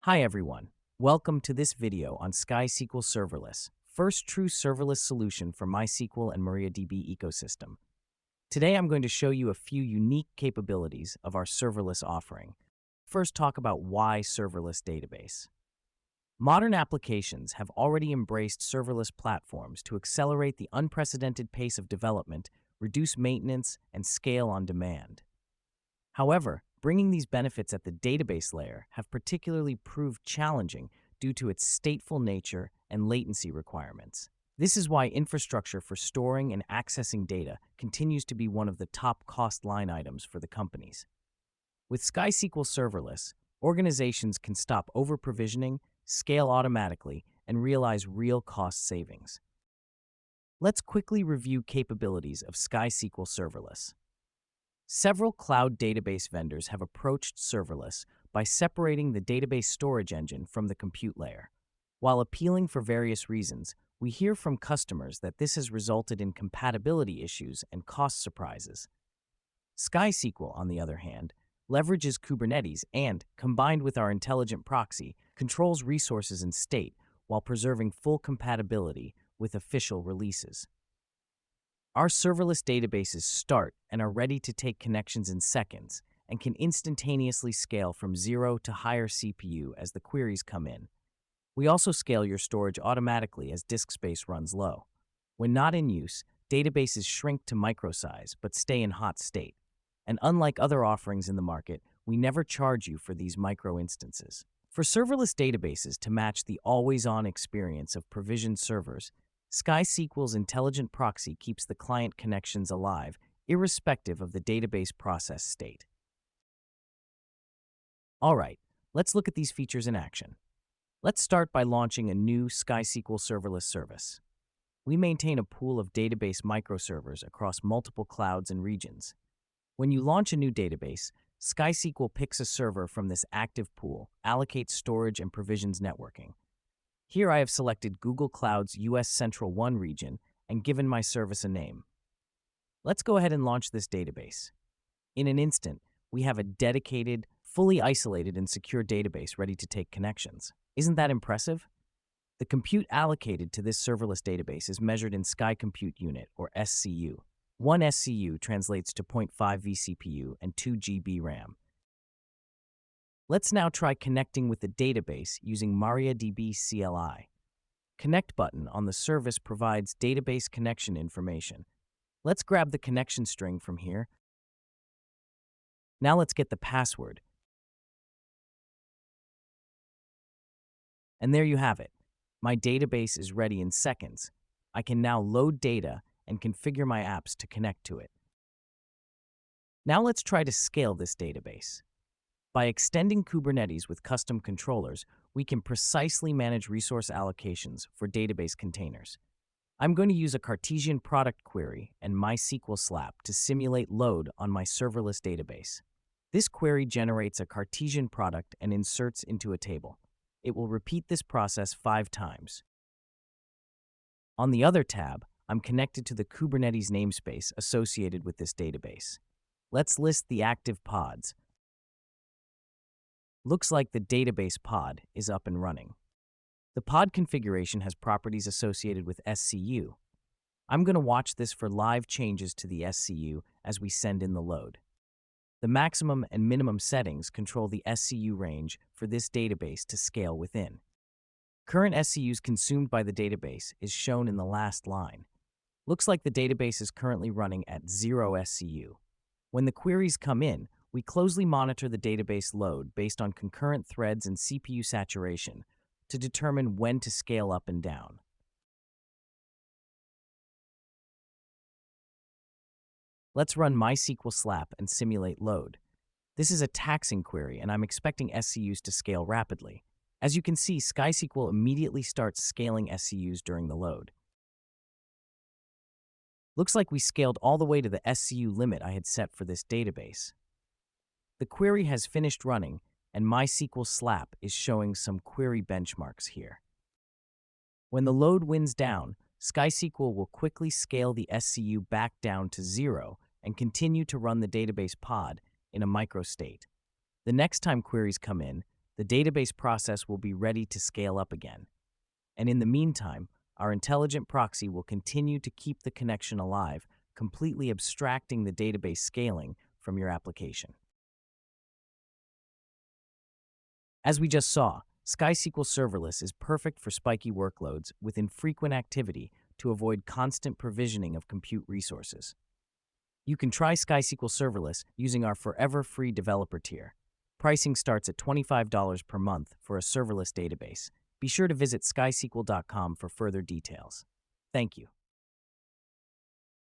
Hi everyone. Welcome to this video on SkySQL Serverless, first true serverless solution for MySQL and MariaDB ecosystem. Today I'm going to show you a few unique capabilities of our serverless offering. First, talk about why serverless database. Modern applications have already embraced serverless platforms to accelerate the unprecedented pace of development, reduce maintenance, and scale on demand. However, bringing these benefits at the database layer have particularly proved challenging due to its stateful nature and latency requirements. This is why infrastructure for storing and accessing data continues to be one of the top cost line items for the companies. With SkySQL Serverless, organizations can stop over-provisioning, scale automatically, and realize real cost savings. Let's quickly review capabilities of SkySQL Serverless. Several cloud database vendors have approached serverless by separating the database storage engine from the compute layer. While appealing for various reasons, we hear from customers that this has resulted in compatibility issues and cost surprises. SkySQL, on the other hand, leverages Kubernetes and, combined with our intelligent proxy, controls resources and state while preserving full compatibility with official releases. Our serverless databases start and are ready to take connections in seconds and can instantaneously scale from 0 to higher CPU as the queries come in. We also scale your storage automatically as disk space runs low. When not in use, databases shrink to microsize but stay in hot state. And unlike other offerings in the market, we never charge you for these micro instances. For serverless databases to match the always-on experience of provisioned servers, SkySQL's intelligent proxy keeps the client connections alive, irrespective of the database process state. All right, let's look at these features in action. Let's start by launching a new SkySQL serverless service. We maintain a pool of database microservers across multiple clouds and regions. When you launch a new database, SkySQL picks a server from this active pool, allocates storage, and provisions networking. Here I have selected Google Cloud's US Central 1 region and given my service a name. Let's go ahead and launch this database. In an instant, we have a dedicated, fully isolated and secure database ready to take connections. Isn't that impressive? The compute allocated to this serverless database is measured in Sky Compute Unit, or SCU. 1 SCU translates to 0.5 vCPU and 2 GB RAM. Let's now try connecting with the database using MariaDB CLI. Connect button on the service provides database connection information. Let's grab the connection string from here. Now let's get the password. And there you have it. My database is ready in seconds. I can now load data and configure my apps to connect to it. Now let's try to scale this database. By extending Kubernetes with custom controllers, we can precisely manage resource allocations for database containers. I'm going to use a Cartesian product query and MySQL slap to simulate load on my serverless database. This query generates a Cartesian product and inserts into a table. It will repeat this process 5 times. On the other tab, I'm connected to the Kubernetes namespace associated with this database. Let's list the active pods. Looks like the database pod is up and running. The pod configuration has properties associated with SCU. I'm going to watch this for live changes to the SCU as we send in the load. The maximum and minimum settings control the SCU range for this database to scale within. Current SCUs consumed by the database is shown in the last line. Looks like the database is currently running at 0 SCU. When the queries come in, we closely monitor the database load based on concurrent threads and CPU saturation to determine when to scale up and down. Let's run MySQL slap and simulate load. This is a taxing query, and I'm expecting SCUs to scale rapidly. As you can see, SkySQL immediately starts scaling SCUs during the load. Looks like we scaled all the way to the SCU limit I had set for this database. The query has finished running, and MySQL slap is showing some query benchmarks here. When the load winds down, SkySQL will quickly scale the SCU back down to 0 and continue to run the database pod in a microstate. The next time queries come in, the database process will be ready to scale up again. And in the meantime, our intelligent proxy will continue to keep the connection alive, completely abstracting the database scaling from your application. As we just saw, SkySQL Serverless is perfect for spiky workloads with infrequent activity to avoid constant provisioning of compute resources. You can try SkySQL Serverless using our forever free developer tier. Pricing starts at $25 per month for a serverless database. Be sure to visit skysql.com for further details. Thank you.